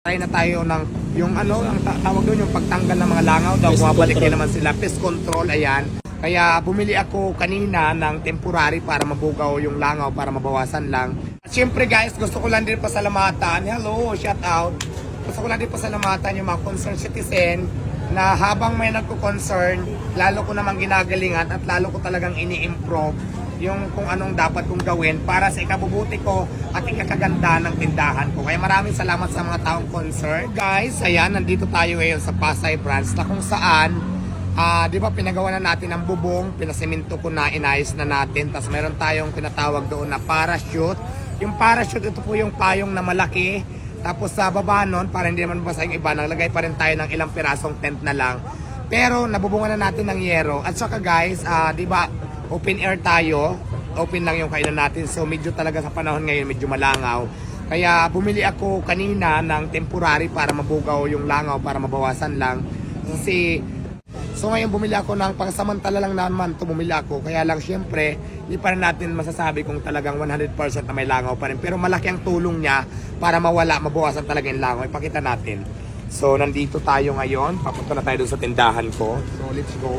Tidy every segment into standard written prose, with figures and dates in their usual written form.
Try na tayo ng yung ano, ang tawag doon yung pagtanggal ng mga langaw daw, bumabalik din naman sila, pest control, ayan. Kaya bumili ako kanina ng temporary para mabugaw yung langaw para mabawasan lang. At syempre guys, gusto ko lang din pasalamatan, hello, shout out. Gusto ko lang din pasalamatan yung mga concerned citizen na habang may nagko-concern, lalo ko namang ginagalingan at lalo ko talagang ini-improve yung kung anong dapat kong gawin para sa ikabubuti ko at ikakaganda ng tindahan ko. Kaya maraming salamat sa mga taong concerned. Guys, ayan, nandito tayo ngayon sa Pasay branch na kung saan, di ba pinagawa na natin ang bubong, pinasiminto ko na, inayos na natin. Tapos meron tayong tinatawag doon na parachute. Yung parachute, ito po yung payong na malaki. Tapos sa baba nun, para hindi naman mabasa yung iba, naglagay pa rin tayo ng ilang pirasong tent na lang. Pero nabubungan na natin ng yero. At saka guys, di ba, open air tayo, open lang yung kainan natin, so medyo talaga sa panahon ngayon medyo malangaw. Kaya bumili ako kanina ng temporary para mabugaw yung langaw, para mabawasan lang. Kasi, so ngayon bumili ako ng pangsamantala lang naman ito, bumili ako. Kaya lang syempre, hindi pa rin natin masasabi kung talagang 100% na may langaw pa rin. Pero malaki ang tulong niya para mawala, mabawasan talaga yung langaw. Ipakita natin. So nandito tayo ngayon, papunta na tayo doon sa tindahan ko. So let's go.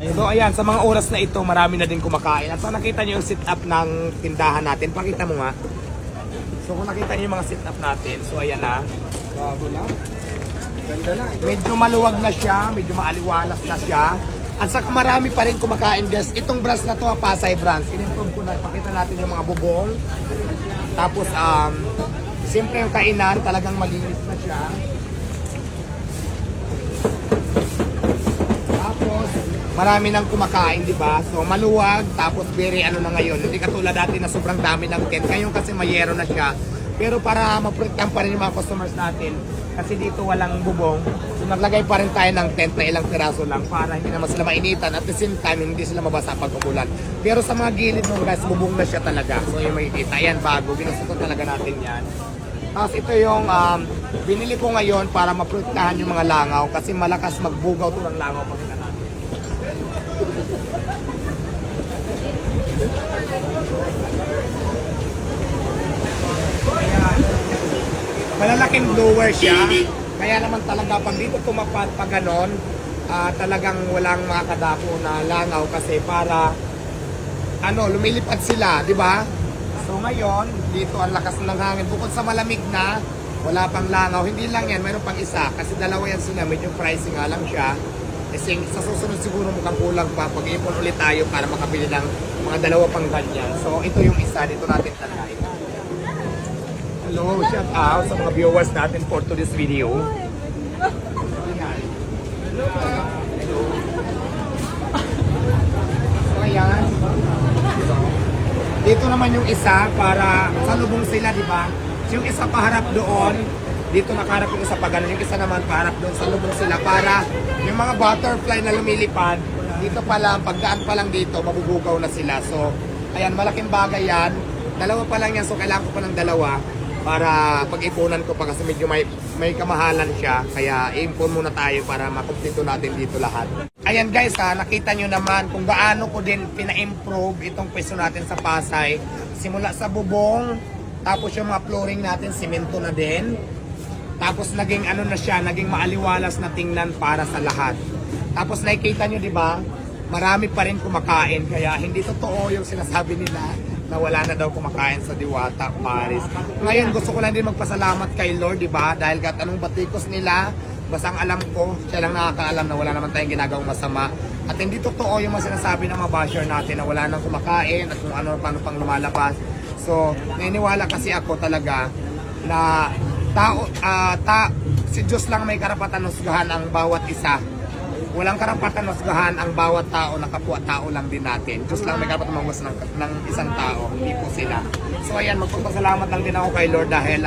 So ayan, sa mga oras na ito, marami na din kumakain. At so nakita nyo yung sit-up ng tindahan natin. Pakita mo nga. So kung nakita nyo yung mga sit-up natin, so ayan na. Bago na. Ganda na. Medyo maluwag na siya, medyo maaliwalas na siya. At saka marami pa rin kumakain guys. Itong branch na to, Pasay branch. In-improve ko na. Pakita natin yung mga bubong. Tapos, siyempre yung kainan, talagang malinis na siya. Marami nang kumakain, di ba? So maluwag, tapos very ano na ngayon. Hindi katulad dati na sobrang dami ng tent. Ngayon kasi mayero na siya. Pero para ma-protect pa rin yung mga customers natin, kasi dito walang bubong, so naglagay pa rin tayo ng tent na ilang piraso lang para hindi naman sila mainitan. At the same time, hindi sila mabasa pag umulan. Pero sa mga gilid mo guys, bubong na siya talaga. So yung makikita, ayan bago, ginusto talaga natin yan. Tapos ito yung binili ko ngayon para ma-protectahan yung mga langaw kasi malakas magbugaw to ng langaw pag natin. Malalaking blower siya, kaya naman talaga pag dito tumapat pa ganon, talagang walang makakadako na langaw kasi para lumilipad sila, di ba? So ngayon, dito ang lakas ng hangin, bukod sa malamig na, wala pang langaw, hindi lang yan, mayroon pang isa, kasi dalawa yan sila, medyo pricing nga lang siya. Kasi sa susunod siguro mukhang kulang pa, pag-ipon ulit tayo para makabili ng mga dalawa pang ganyan. So ito yung isa, dito natin tanayin. Hello, shout out sa mga viewers natin for today's video. So ayan. Dito naman yung isa para salubong sila, di ba? Yung isa paharap doon, dito nakaharap yung isa pa ganun, yung isa naman paharap doon, salubong sila para yung mga butterfly na lumilipad, dito pa lang, pagdaan pa lang dito, mabubugaw na sila. So, ayan, malaking bagay yan. Dalawa pa lang yan, so kailangan ko pa ng dalawa para pag-ipunan ko pa kasi medyo may kamahalan siya. Kaya i-impon muna tayo para makumpleto natin dito lahat. Ayan guys nakita nyo naman kung gaano ko din pina-improve itong pwesto natin sa Pasay. Simula sa bubong, tapos yung mga flooring natin, simento na din. Tapos naging na siya, naging maaliwalas na tingnan para sa lahat. Tapos nakikita nyo, di ba? Marami pa rin kumakain, kaya hindi totoo yung sinasabi nila na wala na daw kumakain sa Diwata, Paris. Ngayon gusto ko lang din magpasalamat kay Lord, di ba? Dahil kahit anong batikos nila, basta ang alam ko, siya lang nakakaalam na wala naman tayong ginagawang masama. At hindi totoo yung mga sinasabi ng mga basher natin na wala nang kumakain at kung ano pang lumalabas. So, naniniwala kasi ako talaga na si Diyos lang may karapatan husgahan ang bawat isa. Walang karapatan husgahan ang bawat tao na kapwa-tao lang din natin. Diyos lang may karapatan manghus ng isang tao, hindi po sila. So ayan, magpapasalamat lang din ako kay Lord dahil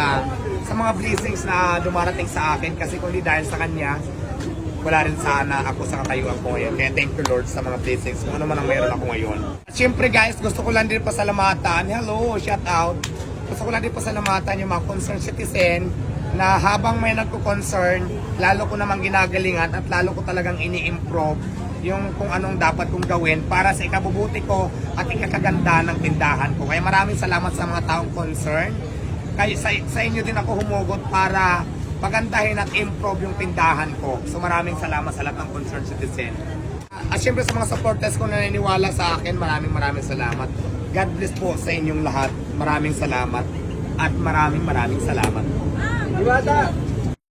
sa mga blessings na dumarating sa akin kasi kung di dahil sa Kanya, wala rin sana ako sa katayuan ko ngayon. Kaya thank you Lord sa mga blessings kung ano man ang mayroon ako ngayon. At syempre guys, gusto ko lang din pasalamatan. Hello, shout out. Gusto ko lang din pasalamatan yung mga concerned citizen na habang may nagko-concern, lalo ko namang ginagalingan at lalo ko talagang ini-improve yung kung anong dapat kong gawin para sa ikabubuti ko at ikakaganda ng tindahan ko. Kaya maraming salamat sa mga taong concern. kay sa inyo din ako humugot para pagandahin at improve yung tindahan ko. So maraming salamat sa lahat ng concerned citizen. At syempre sa mga supporters ko na naniniwala sa akin, maraming salamat. God bless po sa inyong lahat. Maraming salamat. At maraming salamat. Diwata!